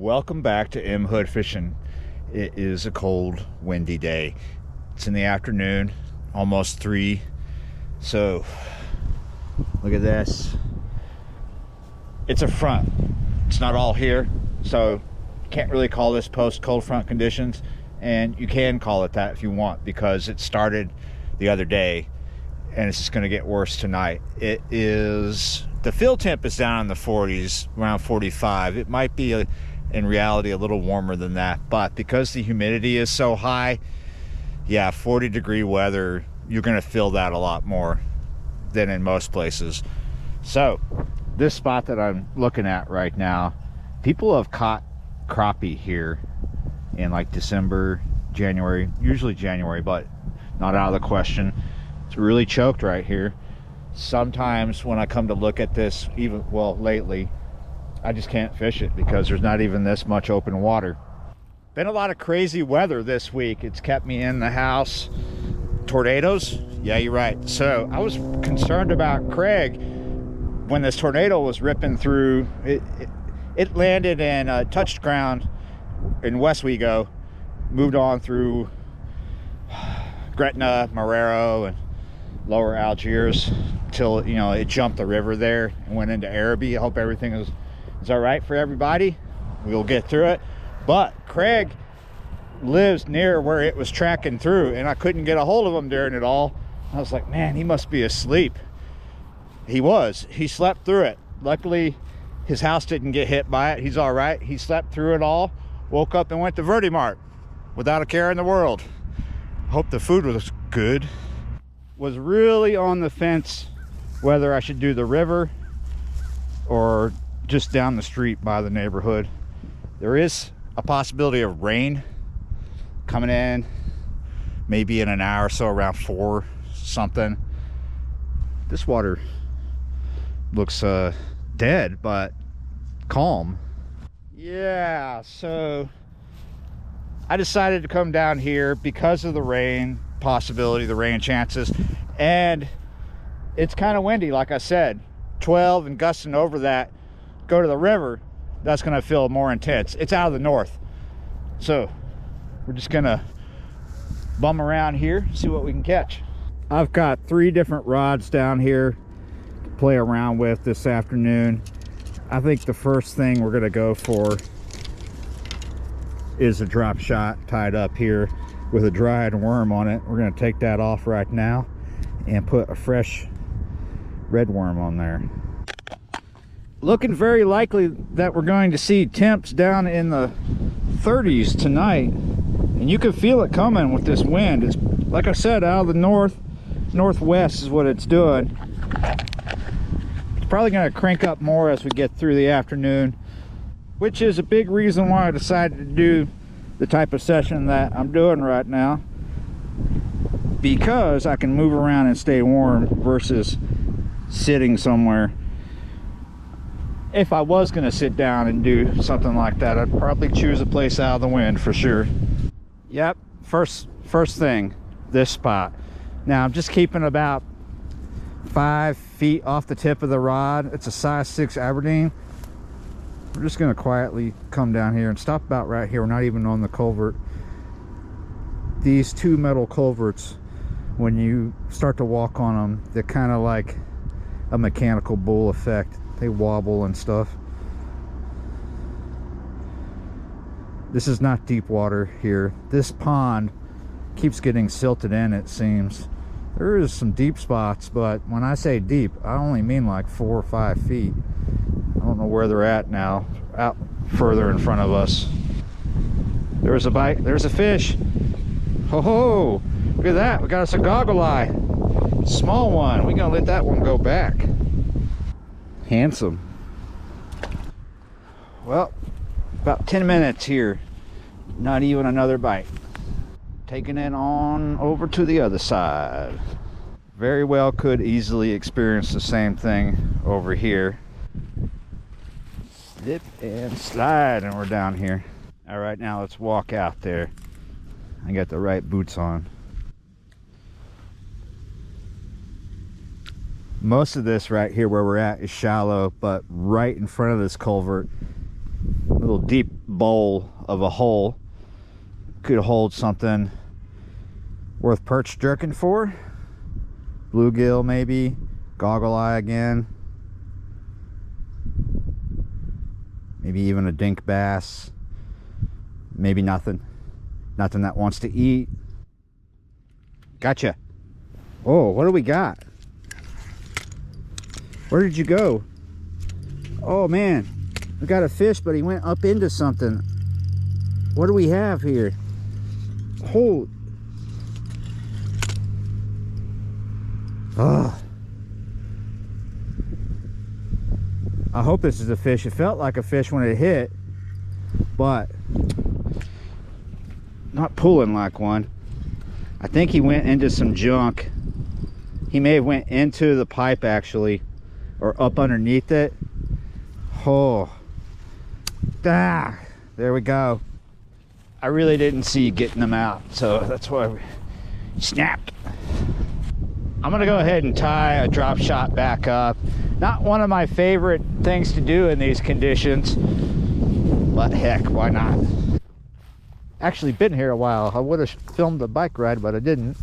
Welcome back to M Hood Fishing. It is a cold, windy day. It's in the afternoon, almost 3. So, look at this. It's a front. It's not all here, so you can't really call this post-cold front conditions. And you can call it that if you want, because it started the other day, and it's just going to get worse tonight. It is, the field temp is down in the 40s, around 45. It might be in reality a little warmer than that, but because the humidity is so high, yeah, 40-degree weather, you're going to feel that a lot more than in most places. So this spot that I'm looking at right now, people have caught crappie here in like December, January, usually January, but not out of the question. It's really choked right here. Sometimes when I come to look at this, even, well, lately, I just can't fish it because there's not even this much open water. Been a lot of crazy weather this week. It's kept me in the house. Tornadoes? Yeah, you're right. So I was concerned about Craig when this tornado was ripping through. It landed and touched ground in West Wego, moved on through Gretna, Marrero, and lower Algiers till, you know, it jumped the river there and went into Araby. I hope everything is all right for everybody. We'll get through it. But Craig lives near where it was tracking through, and I couldn't get a hold of him during it all. I was like, man, he must be asleep. He was. He slept through it. Luckily, his house didn't get hit by it. He's all right. He slept through it all, woke up and went to Vertimart without a care in the world. Hope the food was good. Was really on the fence whether I should do the river or just down the street by the neighborhood. There is a possibility of rain coming in maybe in an hour or so, around 4 something. This water looks dead but calm. Yeah, so I decided to come down here because of the rain possibility, the rain chances, and it's kind of windy. Like I said, 12 and gusting over that. Go to the river, that's going to feel more intense. It's out of the north, so we're just gonna bum around here, see what we can catch. I've got 3 different rods down here to play around with this afternoon. I think the first thing we're gonna go for is a drop shot tied up here with a dried worm on it. We're gonna take that off right now and put a fresh red worm on there. Looking very likely that we're going to see temps down in the 30s tonight, and you can feel it coming with this wind. It's, like I said, out of the northwest is what it's doing. It's probably going to crank up more as we get through the afternoon, which is a big reason why I decided to do the type of session that I'm doing right now, because I can move around and stay warm versus sitting somewhere. If I was going to sit down and do something like that, I'd probably choose a place out of the wind for sure. Yep, first thing, this spot. Now I'm just keeping about 5 feet off the tip of the rod. It's a size 6 Aberdeen. We're just going to quietly come down here and stop about right here. We're not even on the culvert. These 2 metal culverts, when you start to walk on them, they're kind of like a mechanical bull effect. They wobble and stuff. This is not deep water here. This pond keeps getting silted in, it seems. There is some deep spots, but when I say deep, I only mean like 4 or 5 feet. I don't know where they're at now, out further in front of us. There's a bite, there's a fish. Ho ho, look at that, we got us a goggle eye. Small one, we're gonna let that one go back. Handsome. Well, about 10 minutes here, not even another bite. Taking it on over to the other side. Very well could easily experience the same thing over here. Slip and slide, and we're down here. All right, now let's walk out there. I got the right boots on. Most of this right here where we're at is shallow, but right in front of this culvert, a little deep bowl of a hole could hold something worth perch jerking for. Bluegill maybe, goggle eye again, maybe even a dink bass, maybe nothing that wants to eat. Gotcha. Oh, what do we got? Where did you go? Oh man, we got a fish, but he went up into something. What do we have here? Oh, I hope this is a fish. It felt like a fish when it hit, but not pulling like one. I think he went into some junk. He may have went into the pipe actually, or up underneath it. Oh, there we go. I really didn't see getting them out, so that's why we snapped. I'm gonna go ahead and tie a drop shot back up. Not one of my favorite things to do in these conditions, but heck, why not? Actually been here a while. I would have filmed the bike ride, but I didn't.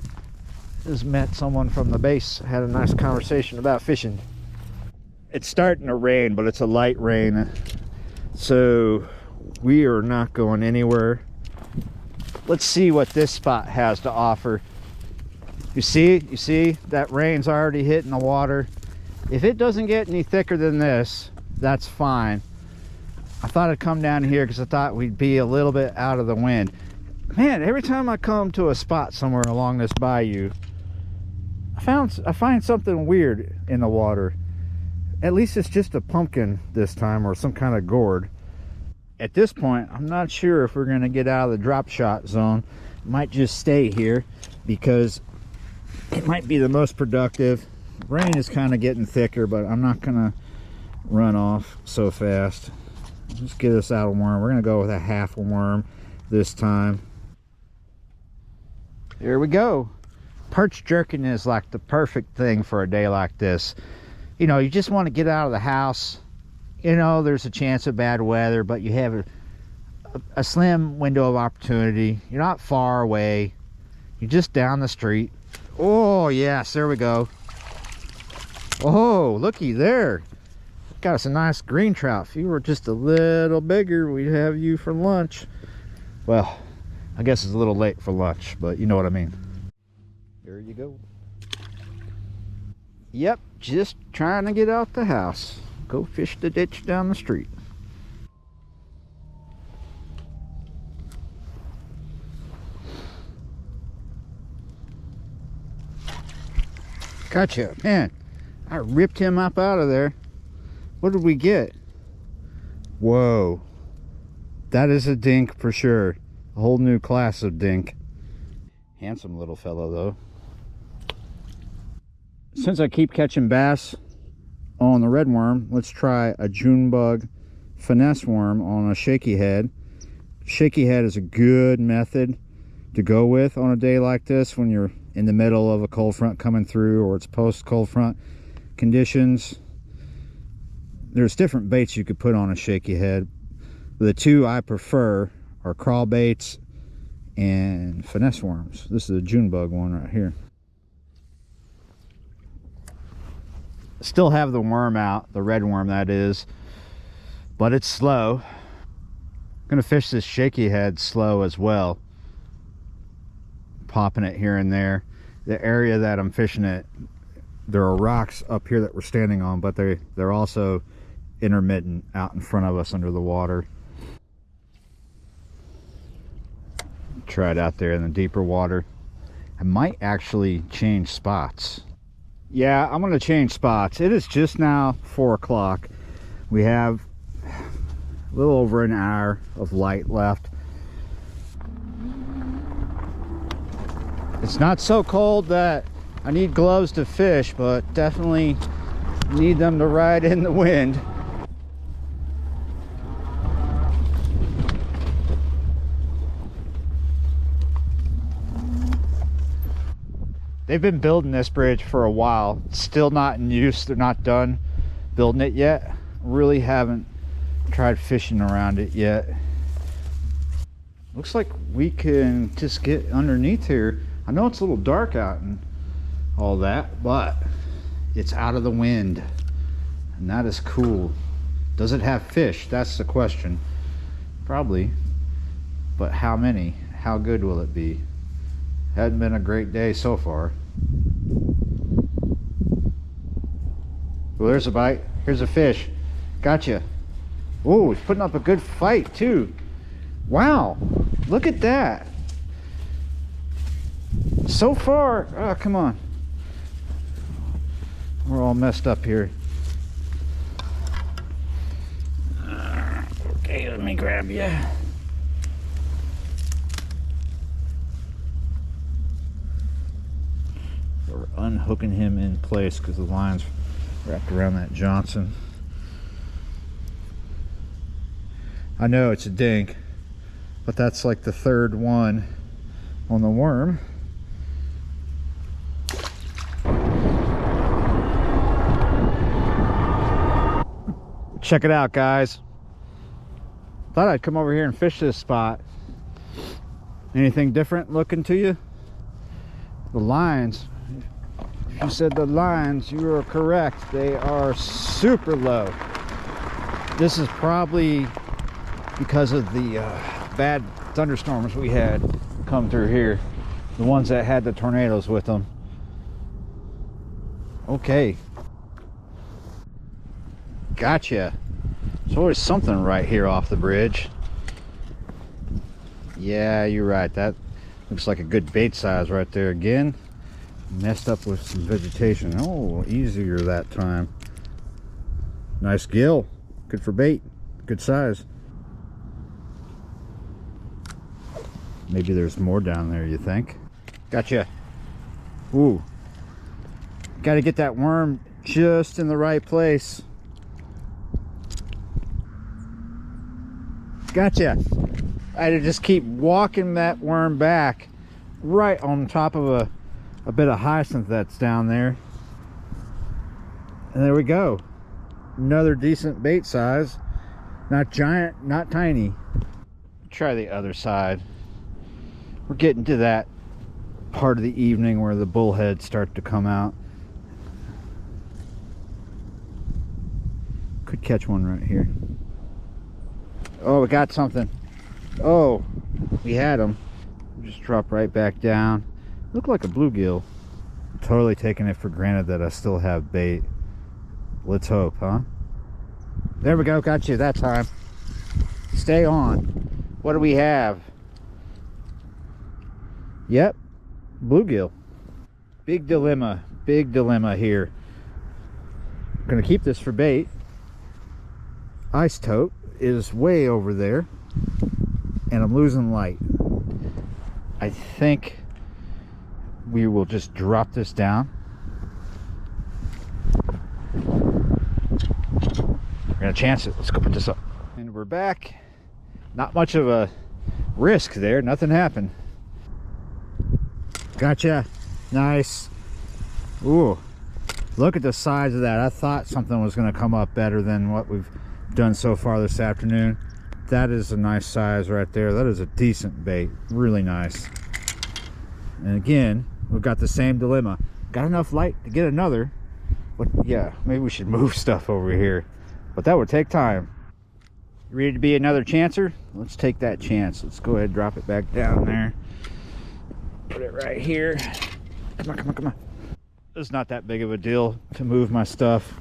Just met someone from the base, had a nice conversation about fishing. It's starting to rain, but it's a light rain, so we are not going anywhere. Let's see what this spot has to offer. You see that rain's already hitting the water. If it doesn't get any thicker than this, that's fine. I thought I'd come down here because I thought we'd be a little bit out of the wind. Man, every time I come to a spot somewhere along this bayou, I find something weird in the water. At least it's just a pumpkin this time, or some kind of gourd. At this point, I'm not sure if we're going to get out of the drop shot zone. Might just stay here because it might be the most productive. Rain is kind of getting thicker, but I'm not going to run off so fast. Let's get us out of worm. We're going to go with a half a worm this time. There we go. Perch jerking is like the perfect thing for a day like this. You know, you just want to get out of the house. You know, there's a chance of bad weather, but you have a slim window of opportunity. You're not far away. You're just down the street. Oh, yes, there we go. Oh, looky there. Got us a nice green trout. If you were just a little bigger, we'd have you for lunch. Well, I guess it's a little late for lunch, but you know what I mean. There you go. Yep, just trying to get out the house. Go fish the ditch down the street. Gotcha. Man, I ripped him up out of there. What did we get? Whoa. That is a dink for sure. A whole new class of dink. Handsome little fellow though. Since I keep catching bass on the red worm, let's try a June bug finesse worm on a shaky head. Shaky head is a good method to go with on a day like this when you're in the middle of a cold front coming through, or it's post cold front conditions. There's different baits you could put on a shaky head. The two I prefer are crawl baits and finesse worms. This is a June bug one right here. Still have the worm out, the red worm that is, but it's slow. I'm gonna fish this shaky head slow as well, popping it here and there. The area that I'm fishing it, there are rocks up here that we're standing on, but they're also intermittent out in front of us under the water. Try it out there in the deeper water. I might actually change spots. Yeah, I'm gonna change spots. It is just now 4 o'clock. We have a little over an hour of light left. It's not so cold that I need gloves to fish, but definitely need them to ride in the wind. They've been building this bridge for a while. It's still not in use. They're not done building it yet. Really haven't tried fishing around it yet. Looks like we can just get underneath here. I know it's a little dark out and all that, but it's out of the wind, and that is cool. Does it have fish? That's the question. Probably, but how many? How good will it be? Hadn't been a great day so far. Well, there's a bite. Here's a fish. Gotcha. Oh, he's putting up a good fight too. Wow, look at that. So far, oh, come on. We're all messed up here. Okay, let me grab you. We're unhooking him in place because the line's wrapped around that Johnson. I know it's a dink, but that's like the third one on the worm. Check it out, guys. Thought I'd come over here and fish this spot. Anything different looking to you? The lines, if you said the lines, you are correct. They are super low. This is probably because of the bad thunderstorms we had come through here, the ones that had the tornadoes with them. Okay, gotcha. There's always something right here off the bridge. Yeah, you're right, that looks like a good bait size right there. Again, messed up with some vegetation. Oh, easier that time. Nice gill, good for bait, good size. Maybe there's more down there, you think? Gotcha. Ooh. Got to get that worm just in the right place. Gotcha. I had to just keep walking that worm back right on top of a bit of hyacinth that's down there. And there we go. Another decent bait size. Not giant, not tiny. Try the other side. We're getting to that part of the evening where the bullheads start to come out. Could catch one right here. Oh, we got something. Oh, we had him. Just drop right back down. Looked like a bluegill. I'm totally taking it for granted that I still have bait. Let's hope, huh? There we go, got you that time. Stay on. What do we have? Yep, bluegill. Big dilemma here. I'm gonna keep this for bait. Ice tote is way over there, and I'm losing light. I think we will just drop this down. We're gonna chance it. Let's go put this up. And we're back. Not much of a risk there, nothing happened. Gotcha. Nice. Ooh, look at the size of that. I thought something was going to come up better than what we've done so far this afternoon. That is a nice size right there. That is a decent bait. Really nice. And again, we've got the same dilemma. Got enough light to get another, but yeah, maybe we should move stuff over here, but that would take time. You ready to be another chancer? Let's take that chance. Let's go ahead and drop it back down there. Put it right here. Come on, come on, come on. It's not that big of a deal to move my stuff.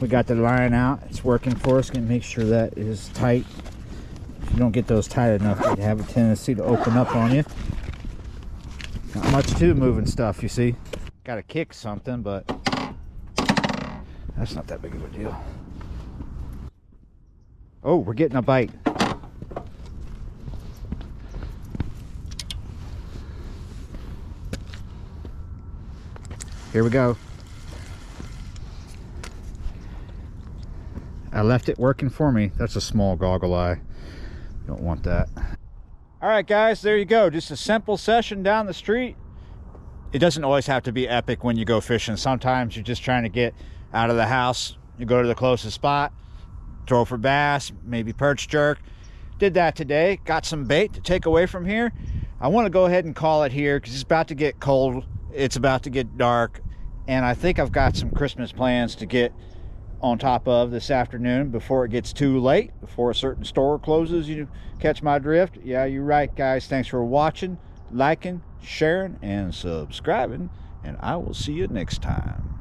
We got the line out. It's working for us. Gonna make sure that is tight. If you don't get those tight enough, they have a tendency to open up on you. Not much to moving stuff, you see. Got to kick something, but that's not that big of a deal. Oh, we're getting a bite. Here we go. I left it working for me. That's a small goggle eye. Don't want that. All right, guys, there you go. Just a simple session down the street. It doesn't always have to be epic when you go fishing. Sometimes you're just trying to get out of the house. You go to the closest spot, throw for bass, maybe perch jerk. did that today. Got some bait to take away from here. I want to go ahead and call it here because it's about to get cold. It's about to get dark. And I think I've got some Christmas plans to get on top of this afternoon before it gets too late, before a certain store closes. You catch my drift? Yeah, you're right, guys. Thanks for watching, liking, sharing, and subscribing. And I will see you next time.